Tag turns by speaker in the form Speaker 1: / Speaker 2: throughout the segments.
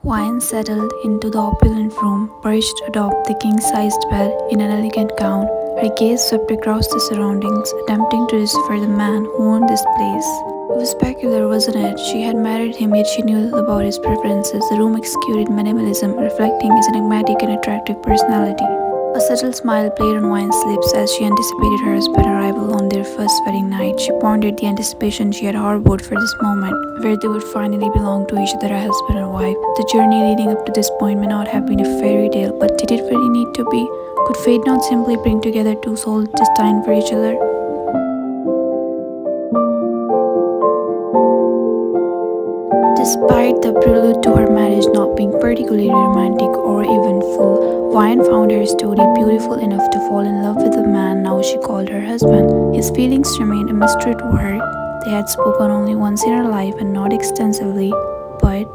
Speaker 1: Wine settled into the opulent room, perched atop the king-sized bed in an elegant gown. Her gaze swept across the surroundings, attempting to decipher the man who owned this place. It was peculiar, wasn't it? She had married him, yet she knew little about his preferences. The room exuded minimalism, reflecting his enigmatic and attractive personality. A subtle smile played on Wine's lips as she anticipated her husband's arrival on their first wedding night. She pondered the anticipation she had harbored for this moment, where they would finally belong to each other as husband and wife. The journey leading up to this point may not have been a fairy tale, but did it really need to be? Could fate not simply bring together two souls destined for each other? Despite the prelude to her marriage not being particularly romantic or eventful, Wine found her story beautiful enough to fall in love with the man now she called her husband. His feelings remained a mystery to her. They had spoken only once in her life and not extensively, but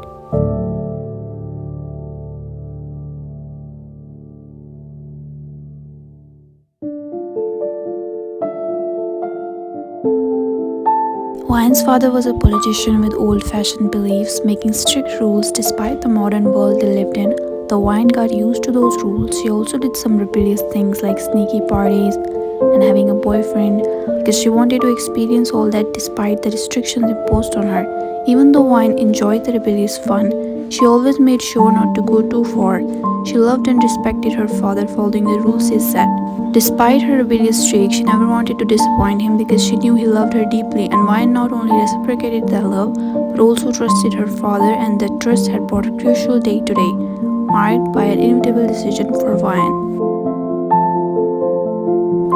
Speaker 1: Wine's father was a politician with old-fashioned beliefs, making strict rules despite the modern world they lived in. The Wine got used to those rules. She also did some rebellious things like sneaky parties and having a boyfriend because she wanted to experience all that despite the restrictions imposed on her. Even though Wine enjoyed the rebellious fun, she always made sure not to go too far. She loved and respected her father, following the rules he set. Despite her rebellious streak, she never wanted to disappoint him because she knew he loved her deeply, and Wine not only reciprocated that love, but also trusted her father, and that trust had brought a crucial day today, marked by an inevitable decision for Wine.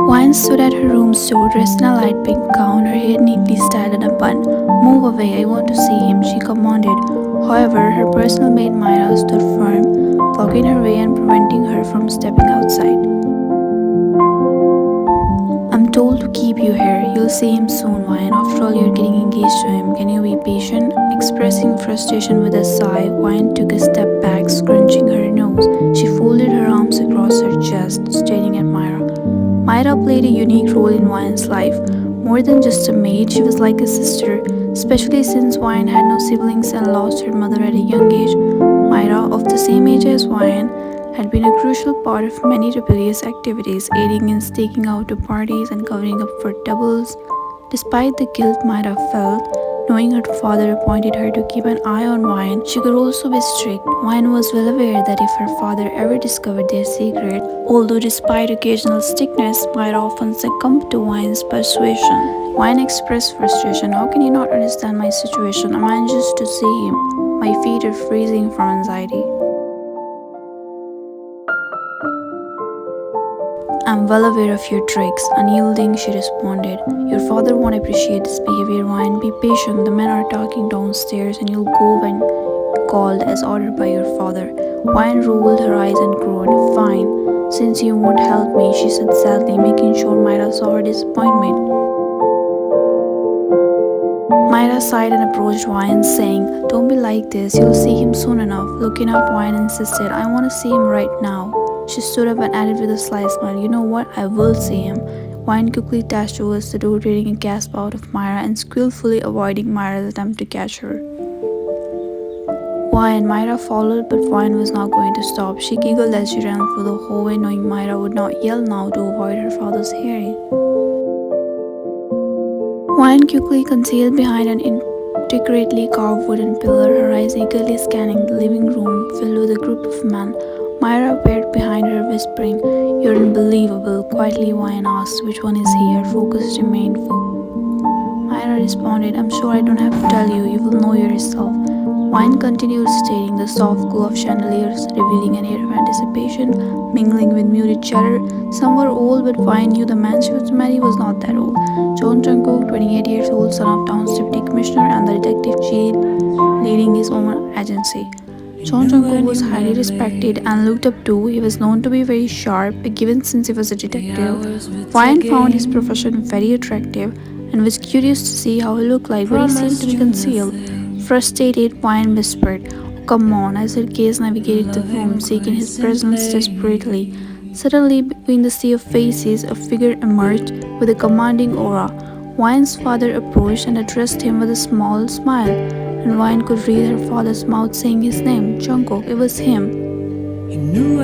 Speaker 1: Wine stood at her room door, dressed in a light pink gown, her hair neatly styled in a bun. "Move away, I want to see him," she commanded. However, her personal maid Myra stood firm, blocking her way and preventing her from stepping outside. "I'm told to keep you here. You'll see him soon, Wine. After all, you're getting engaged to him. Can you be patient?" Expressing frustration with a sigh, Wine took a step back, scrunching her nose. She folded her arms across her chest, staring at Myra. Myra played a unique role in Wine's life. More than just a maid, she was like a sister, especially since Wine had no siblings and lost her mother at a young age. Myra, of the same age as Wine, had been a crucial part of many rebellious activities, aiding in staking out to parties and covering up for doubles. Despite the guilt Myra felt, knowing her father appointed her to keep an eye on Wine, she could also be strict. Wine was well aware that if her father ever discovered their secret, although despite occasional strictness, Myra often succumbed to Wine's persuasion. Wine expressed frustration. "How can you not understand my situation? I'm anxious to see him. My feet are freezing from anxiety." "I'm well aware of your tricks," unyielding, she responded. "Your father won't appreciate this behavior, Wine. Be patient. The men are talking downstairs and you'll go when called as ordered by your father." Wine rolled her eyes and groaned. "Fine, since you won't help me," she said sadly, making sure Myra saw her disappointment. Myra sighed and approached Wine, saying, "Don't be like this. You'll see him soon enough." Looking up, Wine insisted, "I want to see him right now." She stood up and added with a sly smile, "You know what? I will see him." Wine quickly dashed towards the door, rearing a gasp out of Myra and skillfully avoiding Myra's attempt to catch her. Wine, Myra followed, but Wine was not going to stop. She giggled as she ran through the hallway, knowing Myra would not yell now to avoid her father's hearing. Wine quickly concealed behind an intricately carved wooden pillar, her eyes eagerly scanning the living room filled with a group of men. Myra appeared behind her, whispering, "You're unbelievable," quietly. Wine asked, "Which one is he?" Her focus remained Myra responded, "I'm sure I don't have to tell you. You will know yourself." Wine continued staring, the soft glow of chandeliers revealing an air of anticipation, mingling with muted chatter. Some were old, but Wine knew the man she was to marry was not that old. John Jungkook, 28 years old, son of town's deputy commissioner, and the detective chief leading his own agency. John Jungkook was highly respected and looked up to. He was known to be very sharp, a given since he was a detective. Wine found his profession very attractive and was curious to see how he looked like, but he seemed to be concealed. Frustrated, Wine whispered, "Oh, come on," as her gaze navigated the room, seeking his presence desperately. Suddenly, between the sea of faces, a figure emerged with a commanding aura. Wine's father approached and addressed him with a small smile. and Wine could read her father's mouth saying his name, Jungkook. It was him.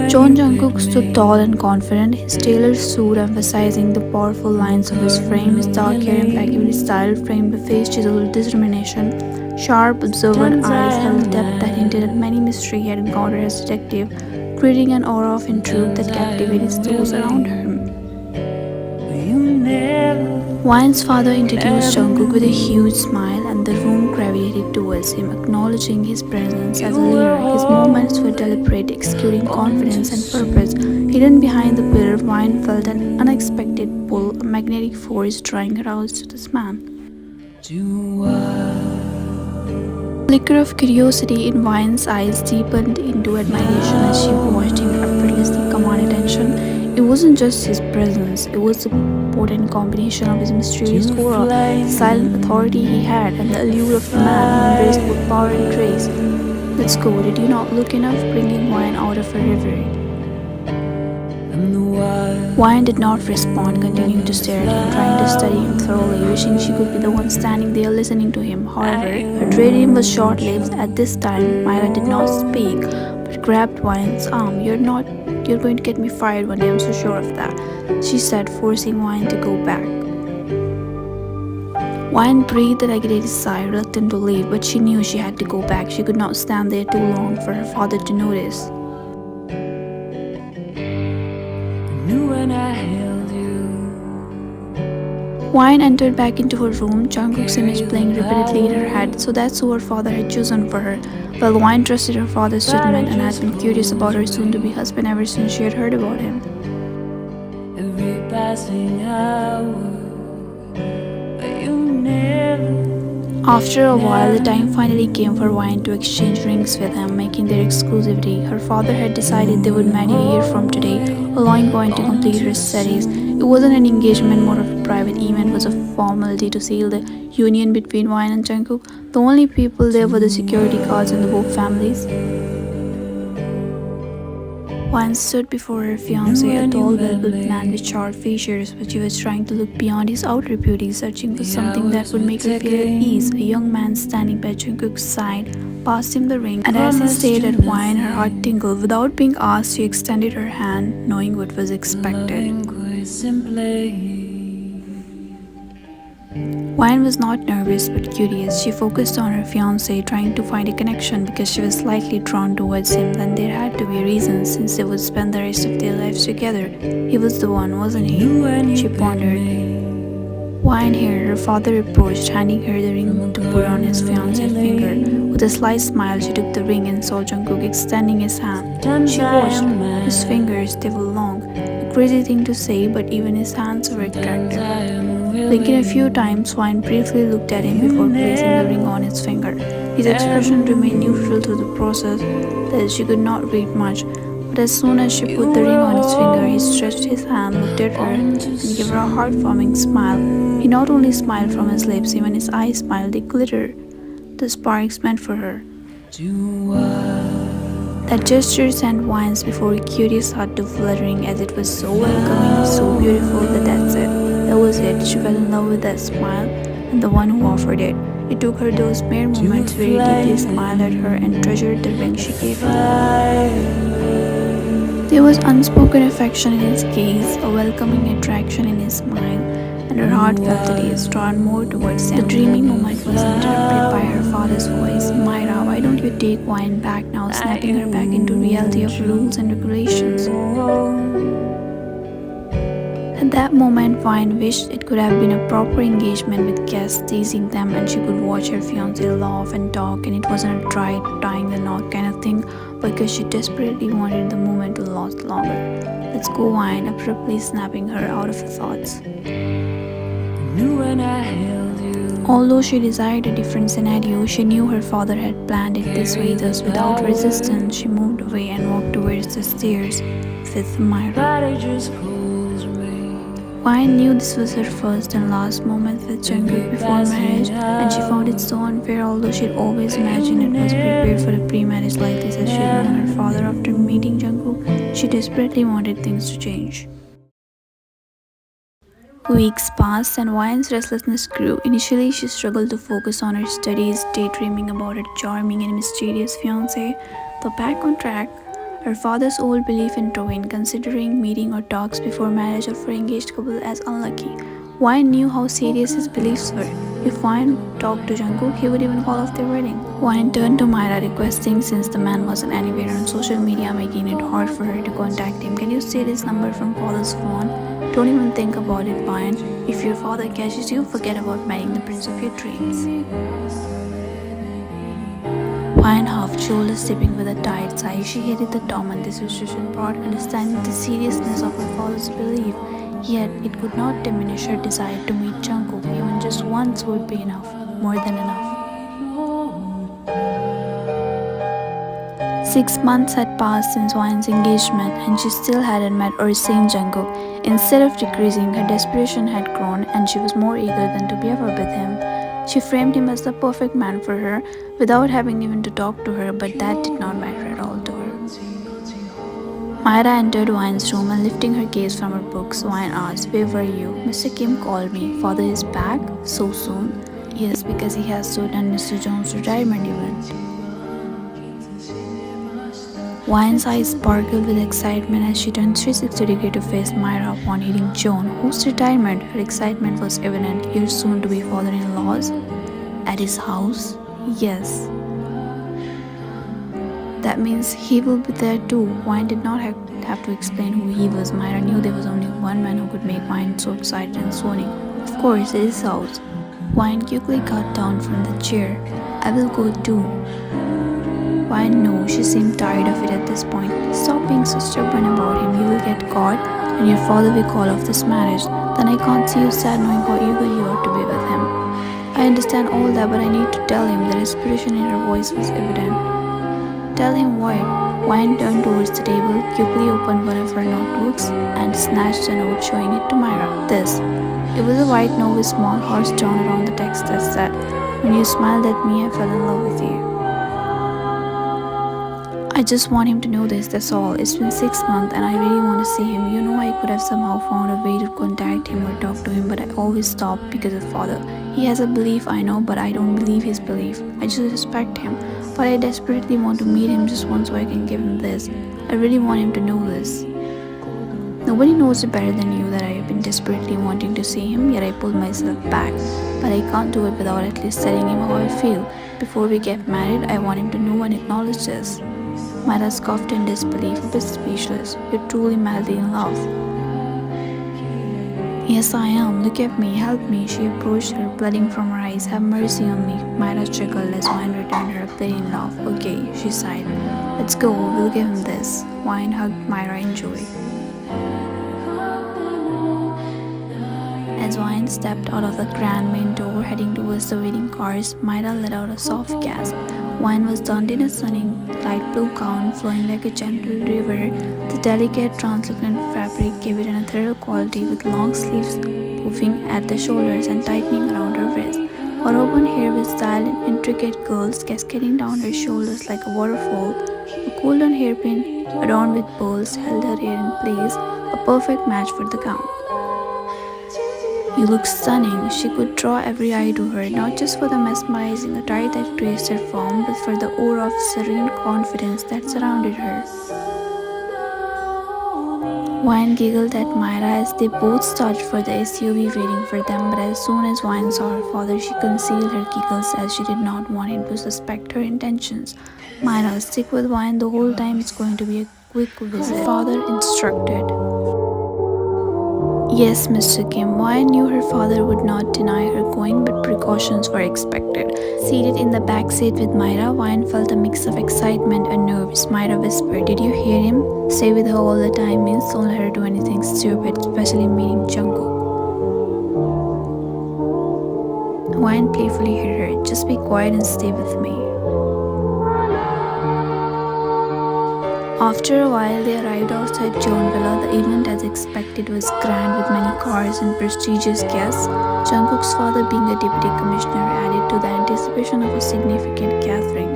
Speaker 1: John Jungkook stood tall and confident, his tailored suit emphasizing the powerful lines of his frame, his dark hair impeccably styled, framed a face chiseled with determination. Sharp, observant eyes held a depth that hinted at many mystery he had encountered as detective, creating an aura of intrigue that captivated those around him. Wine's father introduced Jungkook with a huge smile, and the room gravitated towards him, acknowledging his presence as a leader. His movements were deliberate, exuding confidence and purpose. Hidden behind the pillar, Wine felt an unexpected pull, a magnetic force drawing her out to this man. The flicker of curiosity in Wine's eyes deepened into admiration as she watched him effortlessly command attention. It wasn't just his presence, it was the potent combination of his mysterious aura, the silent authority he had, and the allure of a man who embraced both power and grace. Let's go, did you not look enough? Bringing Wine out of her reverie. Wine did not respond, continuing to stare at him, trying to study him thoroughly, wishing she could be the one standing there listening to him. However, her dream was short-lived. At this time, Myra did not speak, but grabbed Wine's arm. You're going to get me fired one day, I'm so sure of that, she said, forcing Wine to go back. Wine breathed a agitated sigh, reluctant to leave, but she knew she had to go back. She could not stand there too long for her father to notice. Wine entered back into her room, Jungkook's image playing repeatedly in her head. So that's who her father had chosen for her. Well, Wine trusted her father's judgment and had been curious about her soon-to-be husband ever since she had heard about him. Every passing hour, but you never. After a while, the time finally came for Wine to exchange rings with him, making their exclusivity. Her father had decided they would marry a year from today, allowing Wine to complete her studies. It wasn't an engagement, more of a private event. It was a formality to seal the union between Wine and Jungkook. The only people there were the security guards and the both families. Wine stood before her fiancé, a tall, well-built man with sharp features, but she was trying to look beyond his outer beauty, searching for something that would make her feel at ease. A young man standing by Jungkook's side passed him the ring, and as he stared at Wine, her heart tingled. Without being asked, she extended her hand, knowing what was expected. Wine was not nervous but curious. She focused on her fiancé, trying to find a connection because she was slightly drawn towards him. Then there had to be a reason, since they would spend the rest of their lives together. He was the one, wasn't he? She pondered. Wine here, her father approached, handing her the ring to put on his fiancé's finger. With a slight smile, she took the ring and saw Jungkook extending his hand. She watched. His fingers, they were long. A crazy thing to say, but even his hands were attractive. Blinking a few times, Wine briefly looked at him before placing the ring on his finger. His expression remained neutral through the process, that is, she could not read much. But as soon as she put the ring on his finger, he stretched his hand, looked at her, and gave her a heart-warming smile. He not only smiled from his lips, even his eyes smiled, they glittered. The sparks meant for her. That gesture sent Wine's before a curious heart to fluttering, as it was so welcoming, so beautiful that's it. That was it. She fell in love with that smile and the one who offered it. It took her those mere moments where he deeply smiled at her and treasured the ring she gave him. There was unspoken affection in his gaze, a welcoming attraction in his smile, and her heart felt at ease, drawn more towards him. The dreamy moment was interrupted by her father's voice. Myra, why don't you take Wine back now, snapping her back into reality of rules and regulations? At that moment, Wine wished it could have been a proper engagement with guests teasing them, and she could watch her fiancé laugh and talk, and it wasn't a try tying the knot kind of thing, because she desperately wanted the moment to last longer. Let's go, Wine, abruptly snapping her out of her thoughts. Although she desired a different scenario, she knew her father had planned it this way. Thus, without resistance, she moved away and walked towards the stairs with Myra. Wine knew this was her first and last moment with Jungkook before marriage, and she found it so unfair. Although she'd always imagined it was prepared for a pre-marriage like this, as she'd known her father after meeting Jungkook, she desperately wanted things to change. Weeks passed and Ryan's restlessness grew. Initially, she struggled to focus on her studies, daydreaming about her charming and mysterious fiancé. Though back on track, her father's old belief in Twain, considering meeting or talks before marriage of her engaged couple as unlucky. Ryan knew how serious his beliefs were. If Ryan talked to Jungkook, he would even call off their wedding. Ryan turned to Myra requesting, since the man wasn't anywhere on social media, making it hard for her to contact him. Can you steal his number from father's phone? Don't even think about it, Ryan. If your father catches you, forget about marrying the prince of your dreams. Ryan half, shoulders dipping with a tired sigh. She hated the Tom and this situation brought understanding the seriousness of her father's belief. Yet it could not diminish her desire to meet Jungkook. Even just once would be enough, more than enough. 6 months had passed since Ryan's engagement, and she still hadn't met or seen Jungkook. Instead of decreasing, her desperation had grown, and she was more eager than to be ever with him. She framed him as the perfect man for her, without having even to talk to her, but that did not matter at all to her. Myra entered Ryan's room and lifting her gaze from her books, Ryan asked, "Where were you?" "Mr. Kim called me. Father is back? So soon?" "Yes, because he has to attend Mr. Jones' retirement event." Ryan's eyes sparkled with excitement as she turned 360 degrees to face Myra upon hearing John. Whose retirement? Her excitement was evident. Your soon-to-be father-in-law's? At his house? Yes. That means he will be there too. Ryan did not have to explain who he was. Myra knew there was only one man who could make Ryan so excited and swooning. Of course, it is his house. Ryan quickly got down from the chair. "I will go too." Ryan knew she seemed tired of it at this point. "Stop being so stubborn about him. You will get caught and your father will call off this marriage. Then I can't see you sad knowing how eager you are to be with him." "I understand all that, but I need to tell him." The desperation in her voice was evident. "Tell him what?" Ryan turned towards the table, quickly opened one of her notebooks, and snatched a note, showing it to Myra. This. It was a white note with small hearts drawn around the text that said, "When you smiled at me, I fell in love with you. I just want him to know this, that's all. It's been 6 months and I really want to see him. You know, I could have somehow found a way to contact him or talk to him, but I always stop because of father. He has a belief, I know, but I don't believe his belief. I just respect him. But I desperately want to meet him just once so I can give him this. I really want him to know this. Nobody knows it better than you that I have been desperately wanting to see him, yet I pulled myself back. But I can't do it without at least telling him how I feel. Before we get married, I want him to know and acknowledge this." Myra scoffed in disbelief, a bit speechless. "You're truly madly in love." "Yes, I am. Look at me. Help me." She approached her, blooding from her eyes. "Have mercy on me." Myra chuckled as Ryan returned her a plain laugh. "Okay," she sighed. "Let's go. We'll give him this." Ryan hugged Myra in joy. As Ryan stepped out of the grand main door, heading towards the waiting cars, Myra let out a soft gasp. Ryan was donned in a stunning light blue gown, flowing like a gentle river. The delicate, translucent fabric gave it an ethereal quality, with long sleeves poofing at the shoulders and tightening around her wrists. Her auburn hair with styled and intricate curls cascading down her shoulders like a waterfall. A golden hairpin adorned with pearls held her hair in place, a perfect match for the gown. "You look stunning." She could draw every eye to her, not just for the mesmerizing attire that graced her form, but for the aura of serene confidence that surrounded her. Ryan giggled at Myra as they both started for the SUV waiting for them, but as soon as Ryan saw her father, she concealed her giggles as she did not want him to suspect her intentions. "Myra, stick with Ryan the whole time. It's going to be a quick visit," her father instructed. Yes, Mr. Kim. Ryan knew her father would not deny her going, but precautions were expected. Seated in the back seat with Myra, Ryan felt a mix of excitement and nerves. Myra whispered, "Did you hear him? Stay with her all the time means don't let her do anything stupid, especially meeting Jungkook." Ryan playfully hit her, "Just be quiet and stay with me." After a while, they arrived outside John Villa. The event, as expected, was grand with many cars and prestigious guests. Jungkook's father, being a deputy commissioner, added to the anticipation of a significant gathering.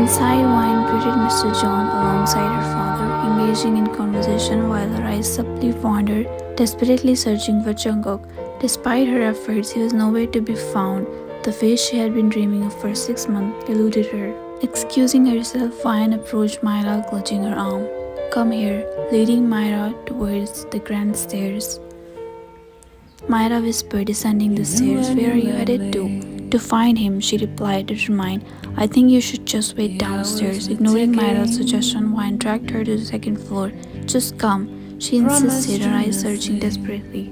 Speaker 1: Inside, Wine greeted Mr. John alongside her father, engaging in conversation while her eyes subtly wandered, desperately searching for Jungkook. Despite her efforts, he was nowhere to be found. The face she had been dreaming of for 6 months eluded her. Excusing herself, Wine approached Myra, clutching her arm. "Come here," leading Myra towards the grand stairs. Myra whispered, descending the stairs. "Where are you headed to?" "To find him," she replied, determined. "I think you should just wait downstairs." Ignoring Myra's suggestion, Wine dragged her to the second floor. "Just come," she insisted, her eyes searching desperately.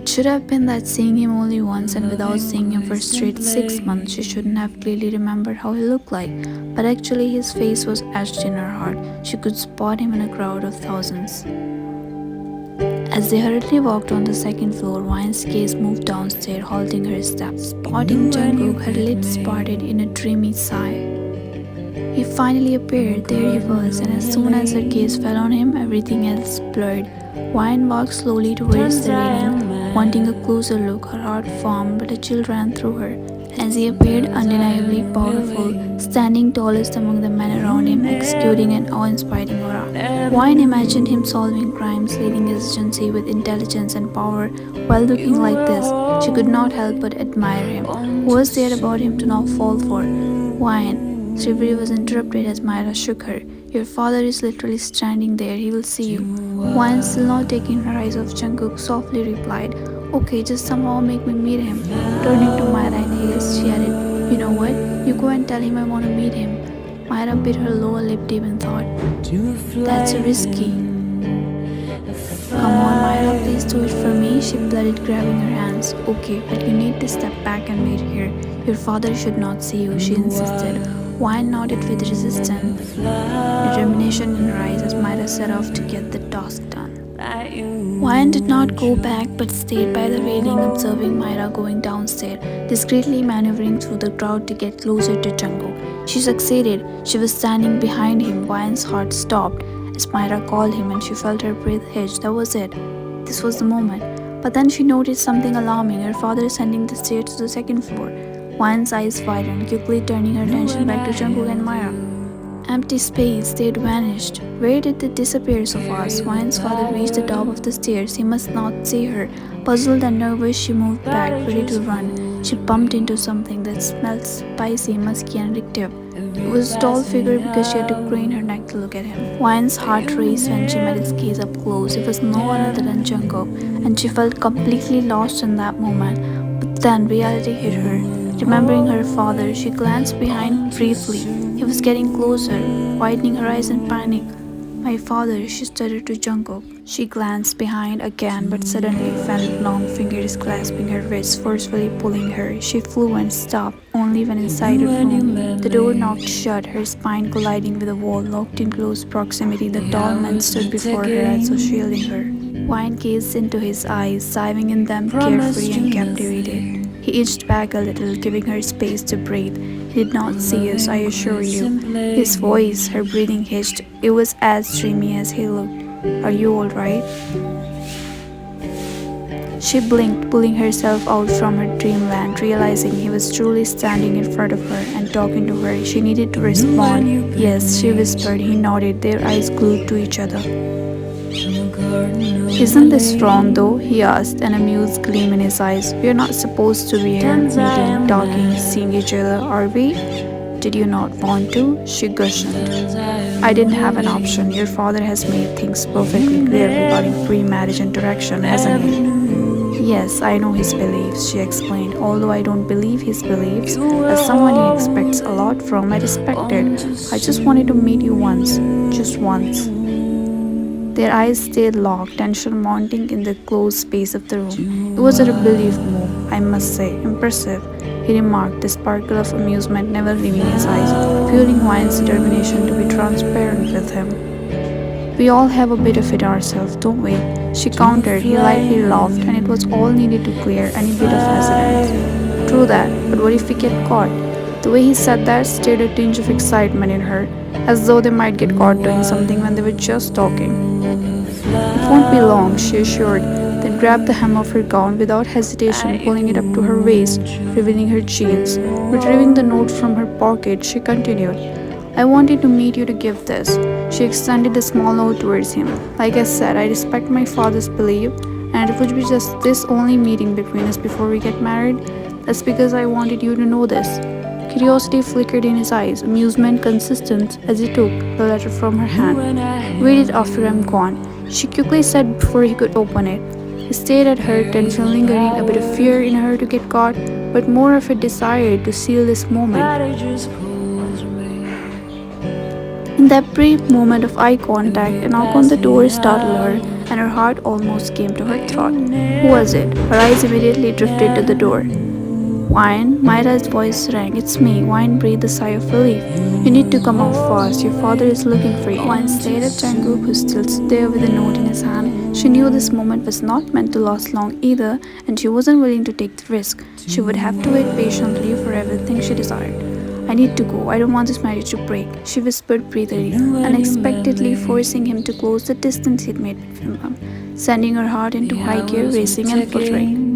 Speaker 1: It should have been that seeing him only once and without seeing him for straight 6 months, she shouldn't have clearly remembered how he looked like. But actually his face was etched in her heart. She could spot him in a crowd of thousands. As they hurriedly walked on the second floor, Wine's gaze moved downstairs, halting her steps. Spotting Jungkook, her lips parted in a dreamy sigh. He finally appeared. There he was, and as soon as her gaze fell on him, everything else blurred. Wine walked slowly towards the railing, wanting a closer look. Her heart formed, but a chill ran through her. As he appeared undeniably powerful, standing tallest among the men around him, executing an awe-inspiring aura. Wine imagined him solving crimes, leading his agency with intelligence and power. While looking like this, she could not help but admire him. What was there about him to not fall for? "Wine," Shrivri was interrupted as Myra shook her. "Your father is literally standing there. He will see you." Wine, still not taking her eyes off Jungkook, softly replied, "Okay, just somehow make me meet him." Turning to Myra in haste, she added, "You know what? You go and tell him I want to meet him." Myra bit her lower lip deep in thought. "That's risky." "Come on, Myra, please do it for me," she pleaded, grabbing her hands. "Okay, but you need to step back and wait here. Your father should not see you," she insisted. Wine nodded with resistance, determination in her eyes as Myra set off to get the task done. Wine did not go back but stayed by the railing, observing Myra going downstairs, discreetly maneuvering through the crowd to get closer to Jungkook. She succeeded. She was standing behind him. Wine's heart stopped as Myra called him and she felt her breath hitch. That was it. This was the moment. But then she noticed something alarming. Her father ascending the stairs to the second floor. Wine's eyes widened, quickly turning her attention back to Jungkook and Myra. Empty space, they had vanished. Where did they disappear so fast? Wine's father reached the top of the stairs. He must not see her. Puzzled and nervous, she moved back, ready to run. She bumped into something that smelled spicy, musky, and addictive. It was a tall figure because she had to crane her neck to look at him. Wine's heart raced when she met his gaze up close. It was no one other than Jungkook, and she felt completely lost in that moment. But then reality hit her. Remembering her father, she glanced behind briefly. He was getting closer, widening her eyes in panic. "My father," she stuttered to Jungkook. She glanced behind again, but suddenly felt long fingers grasping her wrist, forcefully pulling her. She flew and stopped, only when inside her room. The door knocked shut, her spine colliding with a wall. Locked in close proximity, the tall man stood before her as though shielding her. Wine gazed into his eyes, diving in them carefree and captivated. He inched back a little, giving her space to breathe. He did not see us, I assure you. His voice, her breathing hitched. It was as dreamy as he looked. "Are you all right?" She blinked, pulling herself out from her dreamland, realizing he was truly standing in front of her and talking to her. She needed to respond. "Yes," she whispered. He nodded, their eyes glued to each other. "Isn't this wrong though?" he asked, an amused gleam in his eyes. "We are not supposed to be here, meeting, talking, seeing each other, are we?" "Did you not want to?" she questioned. "I didn't have an option. Your father has made things perfectly clear regarding pre-marriage interaction, hasn't he?" "Yes, I know his beliefs," she explained. "Although I don't believe his beliefs, as someone he expects a lot from, I respect it. I just wanted to meet you once. Just once." Their eyes stayed locked, tension mounting in the closed space of the room. "It was a rebellious move, I must say. Impressive," he remarked, the sparkle of amusement never leaving his eyes, fueling Wine's determination to be transparent with him. "We all have a bit of it ourselves, don't we?" she countered. He lightly laughed, and it was all needed to clear any bit of hesitance. "True that, but what if we get caught?" The way he said that stirred a tinge of excitement in her, as though they might get caught doing something when they were just talking. "It won't be long," she assured, then grabbed the hem of her gown without hesitation, pulling it up to her waist, revealing her jeans. Retrieving the note from her pocket, she continued, I wanted to meet you to give this. She extended a small note towards him. Like I said, I respect my father's belief, and it would be just this only meeting between us before we get married. That's because I wanted you to know this. Curiosity flickered in his eyes, amusement consistent as he took the letter from her hand. Read it after I'm gone, she quickly said before he could open it. He stared at her, tension lingering, a bit of fear in her to get caught, but more of a desire to seal this moment. In that brief moment of eye contact, a knock on the door startled her, and her heart almost came to her throat. Who was it? Her eyes immediately drifted to the door. Wine, Myra's voice rang. It's me. Wine breathed a sigh of relief. You need to come out fast. Your father is looking for you. Wine stared at Jungkook, who still stood there with a note in his hand. She knew this moment was not meant to last long either, and she wasn't willing to take the risk. She would have to wait patiently for everything she desired. I need to go. I don't want this marriage to break, she whispered breathily, unexpectedly forcing him to close the distance he'd made between them, sending her heart into high gear, racing and fluttering.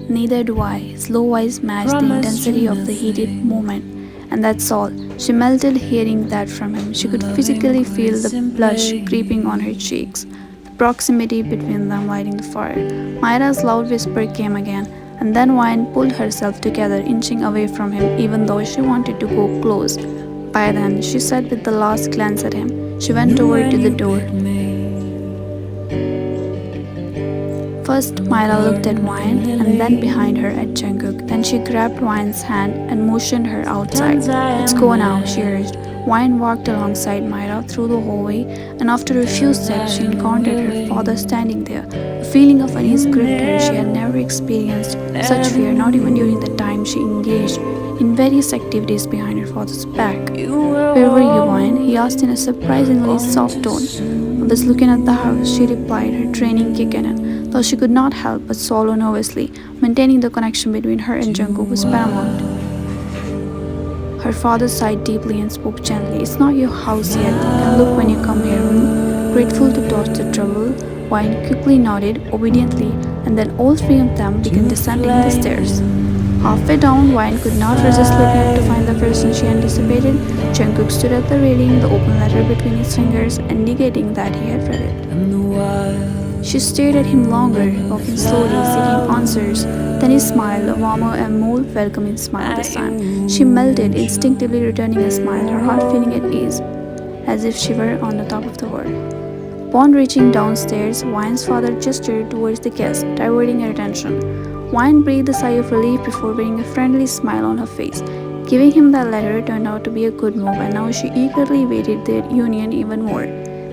Speaker 1: Neither do I. His low voice matched the intensity of the heated moment, and that's all. She melted hearing that from him. She could physically feel the blush creeping on her cheeks, the proximity between them lighting the fire. Myra's loud whisper came again, and then Wine pulled herself together, inching away from him even though she wanted to go close. By then, she said with the last glance at him. She went over to the door. First, Myra looked at Wine, and then behind her at Jungkook. Then she grabbed Wine's hand and motioned her outside. Let's go now, she urged. Wine walked alongside Myra through the hallway, and after a few steps, she encountered her father standing there. A feeling of unease gripped her. She had never experienced such fear, not even during the time she engaged in various activities behind her father's back. Where were you, Wine? He asked in a surprisingly soft tone. I was looking at the house, she replied, her training kicking in, though she could not help but swallow nervously. Maintaining the connection between her and Jungkook was paramount. Her father sighed deeply and spoke gently. It's not your house yet. You can look when you come here. Grateful to dodge the trouble, Wine quickly nodded obediently, and then all three of them began descending the stairs. Halfway down, Wine could not resist looking up to find the person she anticipated. Jungkook stood at the railing, the open letter between his fingers, indicating that he had read it. She stared at him longer, walking slowly, seeking answers. Then he smiled, a warmer and more welcoming smile this time. She melted, instinctively returning a smile, her heart feeling at ease, as if she were on the top of the world. Upon reaching downstairs, Wine's father gestured towards the guest, diverting her attention. Wine breathed a sigh of relief before wearing a friendly smile on her face. Giving him that letter turned out to be a good move, and now she eagerly awaited their union even more.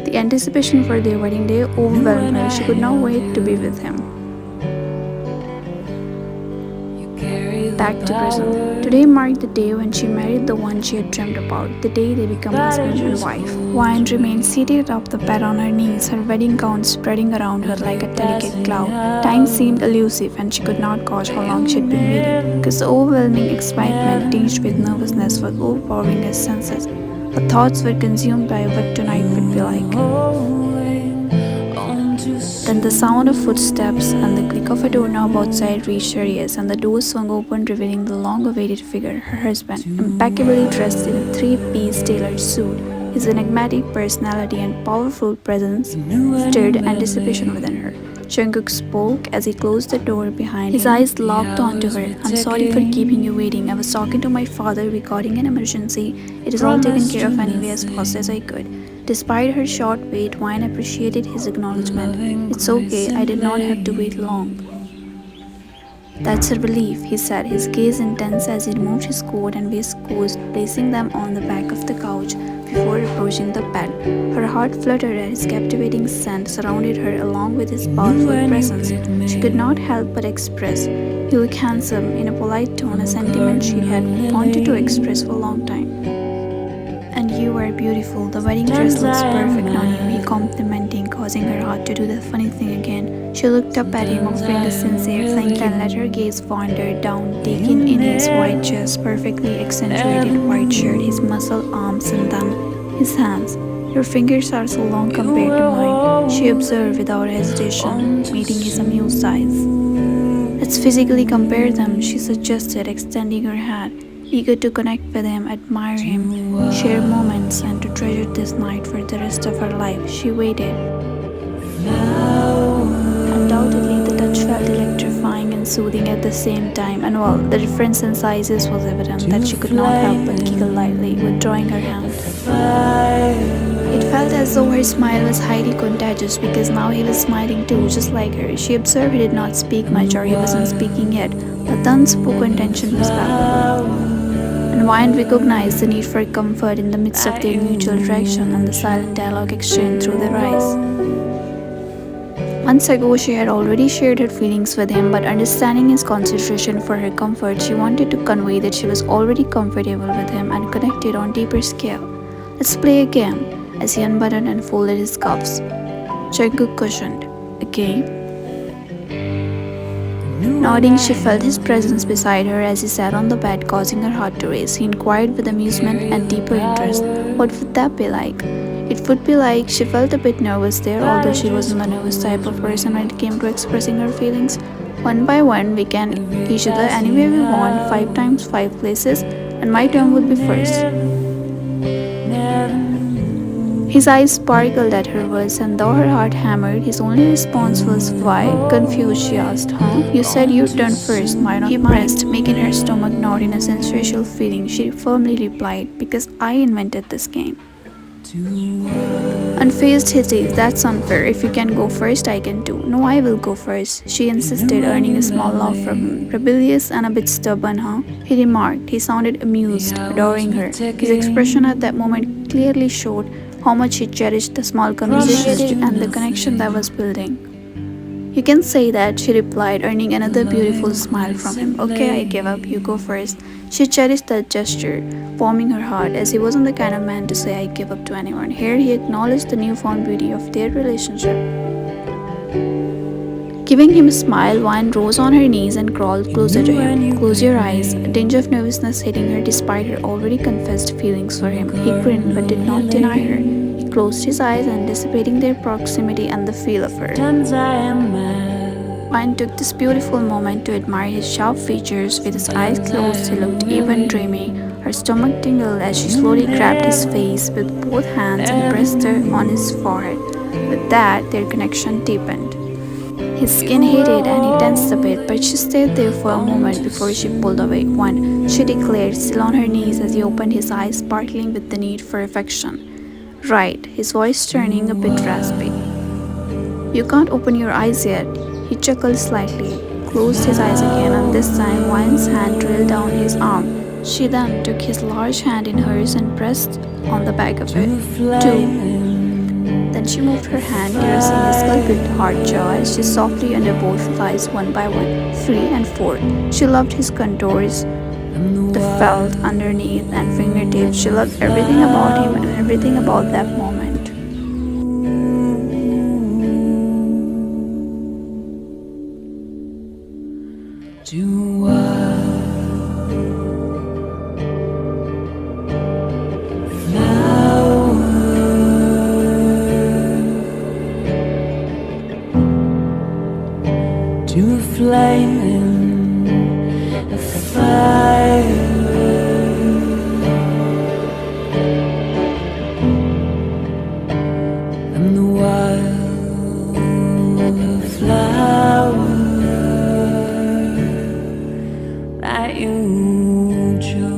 Speaker 1: The anticipation for their wedding day overwhelmed her. She could not wait to be with him. Back to prison. Today marked the day when she married the one she had dreamed about, the day they become husband and wife. Wine remained seated up the bed on her knees, her wedding gown spreading around her like a delicate cloud. Time seemed elusive, and she could not gauge how long she had been waiting, because the overwhelming excitement tinged with nervousness was overpowering her senses. Her thoughts were consumed by what tonight would be like. Then the sound of footsteps and the click of a doorknob outside reached her ears, and the door swung open, revealing the long-awaited figure, her husband, impeccably dressed in a three-piece tailored suit. His enigmatic personality and powerful presence stirred anticipation within her. Jungkook spoke as he closed the door behind him. His eyes locked onto her. I'm sorry for keeping you waiting. I was talking to my father regarding an emergency. It is all taken care of anyway as fast as I could. Despite her short wait, Wine appreciated his acknowledgement. It's okay, I did not have to wait long. That's a relief, he said, his gaze intense as he removed his coat and waistcoat, placing them on the back of the couch before approaching the bed. Her heart fluttered as his captivating scent surrounded her along with his powerful presence. She could not help but express, "You look handsome," in a polite tone, a sentiment she had wanted to express for a long time. "And you are beautiful. The wedding dress looks perfect on you," he complimenting, causing her heart to do the funny thing again. She looked up at him, offering a sincere thank you, and let her gaze wander down, taking in his white chest, perfectly accentuated white shirt, his muscled arms, and then his hands. Your fingers are so long compared to mine, she observed without hesitation, meeting his amused eyes. Let's physically compare them, she suggested, extending her hand, eager to connect with him, admire him, share moments, and to treasure this night for the rest of her life. She waited. Undoubtedly, the touch felt electrifying and soothing at the same time, and while the difference in sizes was evident that she could not help but giggle lightly, withdrawing her hand. It felt as though her smile was highly contagious because now he was smiling too, just like her. She observed he did not speak much, or he wasn't speaking yet, but the unspoken tension was palpable. And Wyan recognized the need for comfort in the midst of their mutual attraction and the silent dialogue exchanged through their eyes. Months ago, she had already shared her feelings with him, but understanding his consideration for her comfort, she wanted to convey that she was already comfortable with him and connected on deeper scale. Let's play a game, as he unbuttoned and folded his cuffs. Jungkook cushioned. A game? Nodding, she felt his presence beside her as he sat on the bed, causing her heart to race. He inquired with amusement and deeper interest. What would that be like? It would be like she felt a bit nervous there, although she wasn't the nervous type of person when it came to expressing her feelings. One by one, we can each other anywhere we want, 5 times 5 places, and my turn would be first. His eyes sparkled at her words, and though her heart hammered, his only response was, "Why?" Confused, she asked, "Huh? You said you'd turn first, why not?" He pressed, making her stomach nod in a sensual feeling. She firmly replied, "Because I invented this game." Unfazed, he said, "That's unfair. If you can go first, I can too." "No, I will go first," she insisted, earning a small laugh from him. "Rebellious and a bit stubborn, huh?" he remarked. He sounded amused, adoring her. His expression at that moment clearly showed how much he cherished the small conversation and the connection that was building. "You can say that," she replied, earning another beautiful smile from him. "Okay, I give up. You go first." She cherished that gesture, warming her heart, as he wasn't the kind of man to say, "I give up" to anyone. Here he acknowledged the newfound beauty of their relationship. Giving him a smile, Wyan rose on her knees and crawled closer to him. "Close your eyes," a tinge of nervousness hitting her despite her already confessed feelings for him. He grinned but did not deny her. He closed his eyes, anticipating their proximity and the feel of her. Wyan took this beautiful moment to admire his sharp features. With his eyes closed, he looked even dreamy. Her stomach tingled as she slowly grabbed his face with both hands and pressed her on his forehead. With that, their connection deepened. His skin heated and he tensed a bit, but she stayed there for a moment before she pulled away. "One," she declared, still on her knees as he opened his eyes, sparkling with the need for affection. "Right," his voice turning a bit raspy. "You can't open your eyes yet." He chuckled slightly, closed his eyes again, and this time Wyan's hand trailed down his arm. She then took his large hand in hers and pressed on the back of it. "Two." Then she moved her hand, caressing his sculpted hard jaw as she softly under both thighs one by one. 3 and 4. She loved his contours, the felt underneath and fingertips. She loved everything about him and everything about that moment.
Speaker 2: To a flame in a fire, and the wild flower that you chose.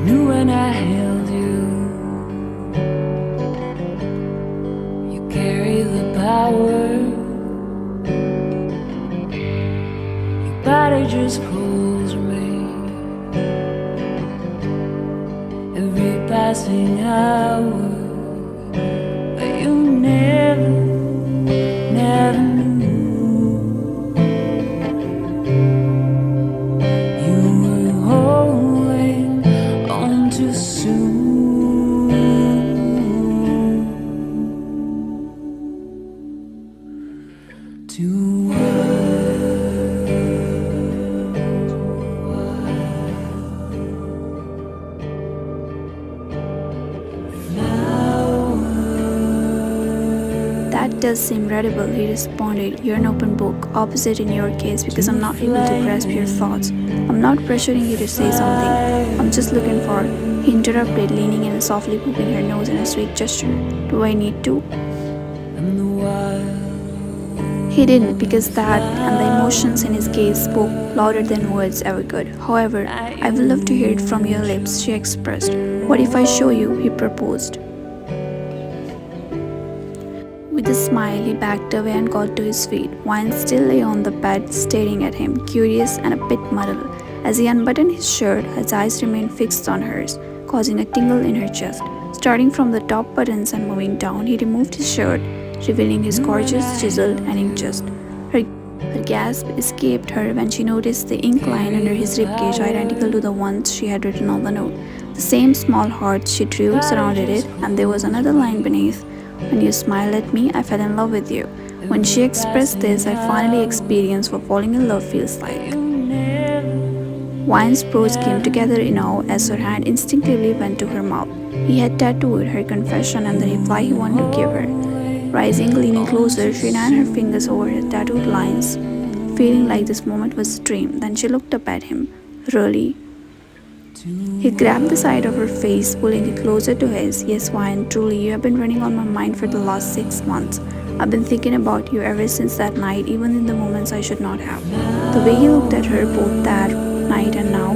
Speaker 2: Knew when I held you, you carry the power. Your body just pulls me every passing hour, but you never knew. You were
Speaker 1: does seem readable, he responded. You're an open book. Opposite in your case because I'm not able to grasp your thoughts. I'm not pressuring you to say something. I'm just looking for. He interrupted, leaning in and softly poking her nose in a sweet gesture. Do I need to? He didn't, because that and the emotions in his gaze spoke louder than words ever could. However, I would love to hear it from your lips, she expressed. What if I show you? He proposed. With a smile, he backed away and got to his feet. Wine still lay on the bed, staring at him, curious and a bit muddled. As he unbuttoned his shirt, his eyes remained fixed on hers, causing a tingle in her chest. Starting from the top buttons and moving down, he removed his shirt, revealing his gorgeous, chiseled and inked chest. Her gasp escaped her when she noticed the ink line under his ribcage identical to the ones she had written on the note. The same small heart she drew surrounded it, and there was another line beneath. When you smile at me, I fell in love with you. When she expressed this, I finally experienced what falling in love feels like. Wine's brows came together in awe as her hand instinctively went to her mouth. He had tattooed her confession and the reply he wanted to give her. Rising, leaning closer, she ran her fingers over her tattooed lines, feeling like this moment was a dream. Then she looked up at him. Really? He grabbed the side of her face, pulling it closer to his. Yes, Wine, truly, you have been running on my mind for the last 6 months. I've been thinking about you ever since that night, even in the moments I should not have. The way he looked at her both that night and now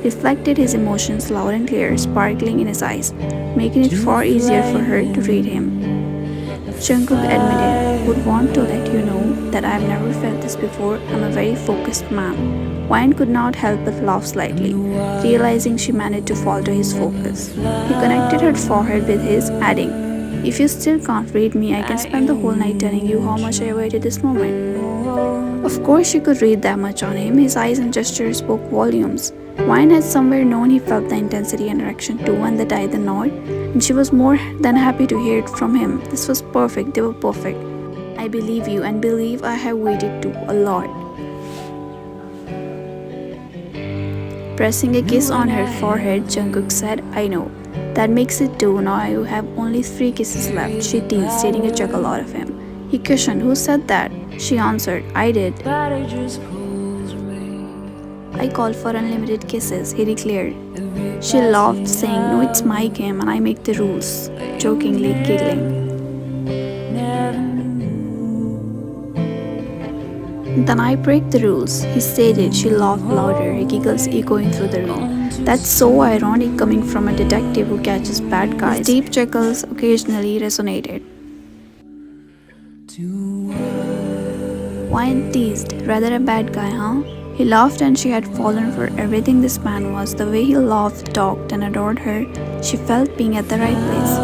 Speaker 1: reflected his emotions loud and clear, sparkling in his eyes, making it far easier for her to read him. Jungkook admitted, would want to let you know that I have never felt this before. I'm a very focused man. Wine could not help but laugh slightly, realizing she managed to falter his focus. He connected her forehead with his, adding, if you still can't read me, I can spend the whole night telling you how much I awaited this moment. Of course she could read that much on him. His eyes and gestures spoke volumes. Wine had somewhere known he felt the intensity and erection too, and they tied the knot, and she was more than happy to hear it from him. This was perfect, they were perfect. I believe you and believe I have waited too, a lot. Pressing a kiss on her forehead, Jungkook said, I know. That makes it 2, now you have only 3 kisses left, she teased, stating a chuckle out of him. He cushioned, who said that? She answered, I did. I called for unlimited kisses, he declared. She laughed, saying, no, it's my game and I make the rules, jokingly giggling. Then I break the rules, he stated. She laughed louder, her giggles echoing through the room. That's so ironic coming from a detective who catches bad guys. His deep chuckles occasionally resonated. Wine teased, rather a bad guy, huh? He laughed and she had fallen for everything this man was. The way he laughed, talked and adored her, she felt being at the right place.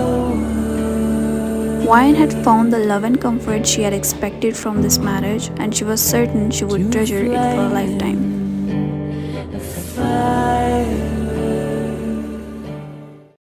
Speaker 1: Wine had found the love and comfort she had expected from this marriage, and she was certain she would treasure it for a lifetime.